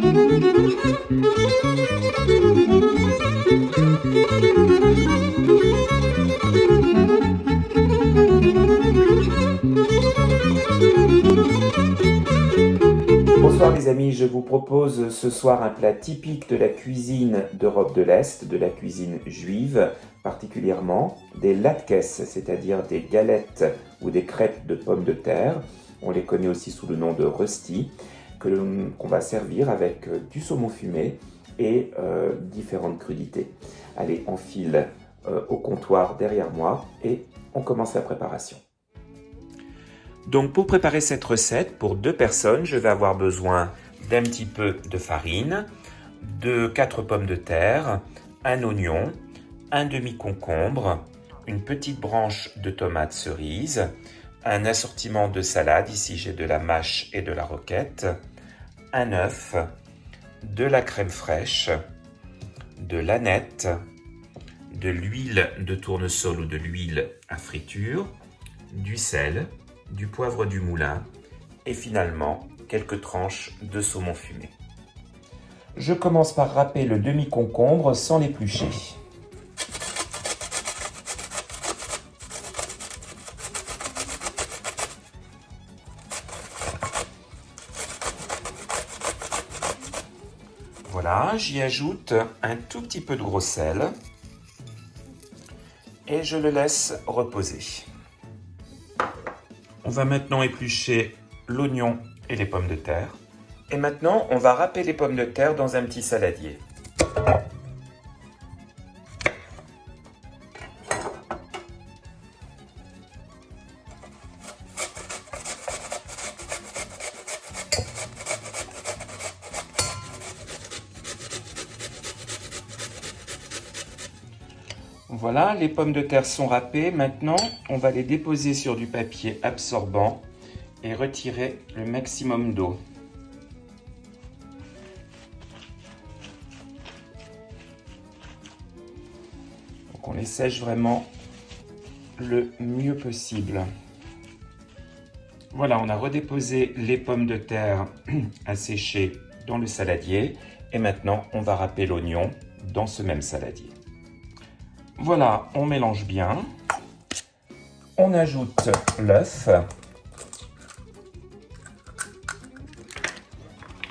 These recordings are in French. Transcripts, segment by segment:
Bonsoir les amis, je vous propose ce soir un plat typique de la cuisine d'Europe de l'Est, de la cuisine juive particulièrement, des latkes, c'est-à-dire des galettes ou des crêpes de pommes de terre. On les connaît aussi sous le nom de rösti, qu'on va servir avec du saumon fumé et différentes crudités. Allez, on file au comptoir derrière moi et on commence la préparation. Donc pour préparer cette recette, pour 2 personnes, je vais avoir besoin d'un petit peu de farine, de 4 pommes de terre, un oignon, un demi-concombre, une petite branche de tomate cerise, un assortiment de salade, ici j'ai de la mâche et de la roquette, un œuf, de la crème fraîche, de l'aneth, de l'huile de tournesol ou de l'huile à friture, du sel, du poivre du moulin et finalement quelques tranches de saumon fumé. Je commence par râper le demi-concombre sans l'éplucher. Voilà, j'y ajoute un tout petit peu de gros sel et je le laisse reposer. On va maintenant éplucher l'oignon et les pommes de terre. Et maintenant, on va râper les pommes de terre dans un petit saladier. Voilà, les pommes de terre sont râpées. Maintenant, on va les déposer sur du papier absorbant et retirer le maximum d'eau. Donc on les sèche vraiment le mieux possible. Voilà, on a redéposé les pommes de terre à sécher dans le saladier. Et maintenant, on va râper l'oignon dans ce même saladier. Voilà, on mélange bien. On ajoute l'œuf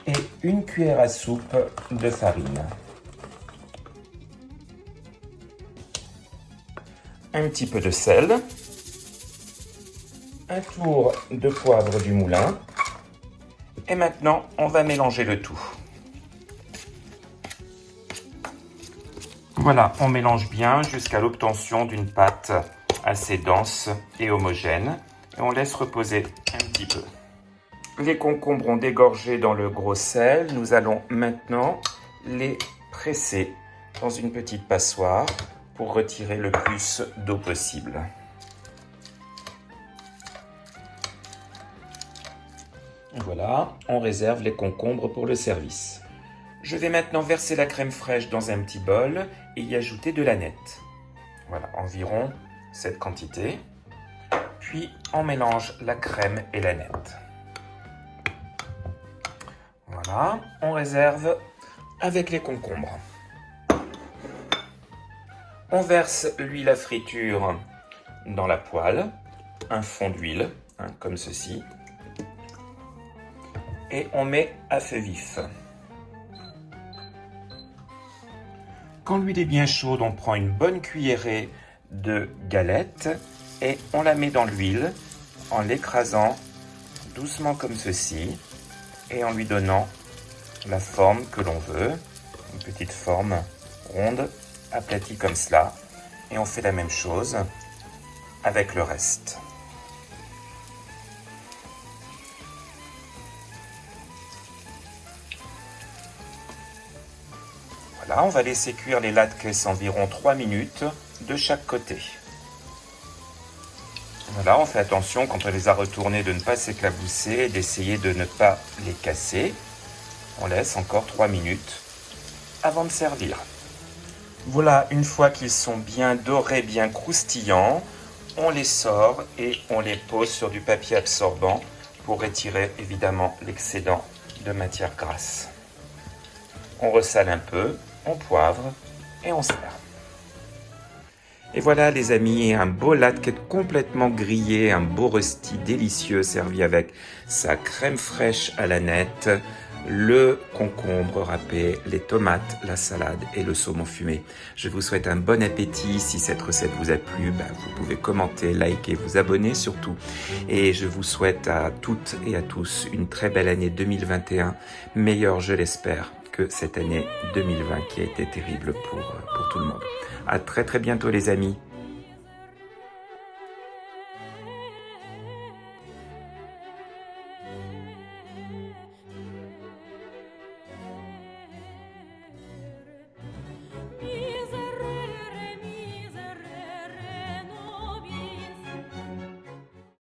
et une cuillère à soupe de farine. Un petit peu de sel, un tour de poivre du moulin. Et maintenant, on va mélanger le tout. Voilà, on mélange bien jusqu'à l'obtention d'une pâte assez dense et homogène. Et on laisse reposer un petit peu. Les concombres ont dégorgé dans le gros sel. Nous allons maintenant les presser dans une petite passoire pour retirer le plus d'eau possible. Voilà, on réserve les concombres pour le service. Je vais maintenant verser la crème fraîche dans un petit bol et y ajouter de l'aneth. Voilà, environ cette quantité. Puis on mélange la crème et l'aneth. Voilà, on réserve avec les concombres. On verse l'huile à friture dans la poêle, un fond d'huile, comme ceci. Et on met à feu vif. Quand l'huile est bien chaude, on prend une bonne cuillerée de galette et on la met dans l'huile en l'écrasant doucement comme ceci et en lui donnant la forme que l'on veut, une petite forme ronde, aplatie comme cela. Et on fait la même chose avec le reste. Voilà, on va laisser cuire les latkes environ 3 minutes de chaque côté. Voilà, on fait attention quand on les a retournés de ne pas s'éclabousser et d'essayer de ne pas les casser. On laisse encore 3 minutes avant de servir. Voilà, une fois qu'ils sont bien dorés, bien croustillants, on les sort et on les pose sur du papier absorbant pour retirer évidemment l'excédent de matière grasse. on ressale un peu, on poivre et on sert. Et voilà les amis, un beau latke complètement grillé, un beau rôti délicieux servi avec sa crème fraîche à la nette, le concombre râpé, les tomates, la salade et le saumon fumé. Je vous souhaite un bon appétit. Si cette recette vous a plu, vous pouvez commenter, liker, vous abonner surtout. Et je vous souhaite à toutes et à tous une très belle année 2021, meilleure je l'espère que cette année 2020 qui a été terrible pour tout le monde. À très très bientôt les amis.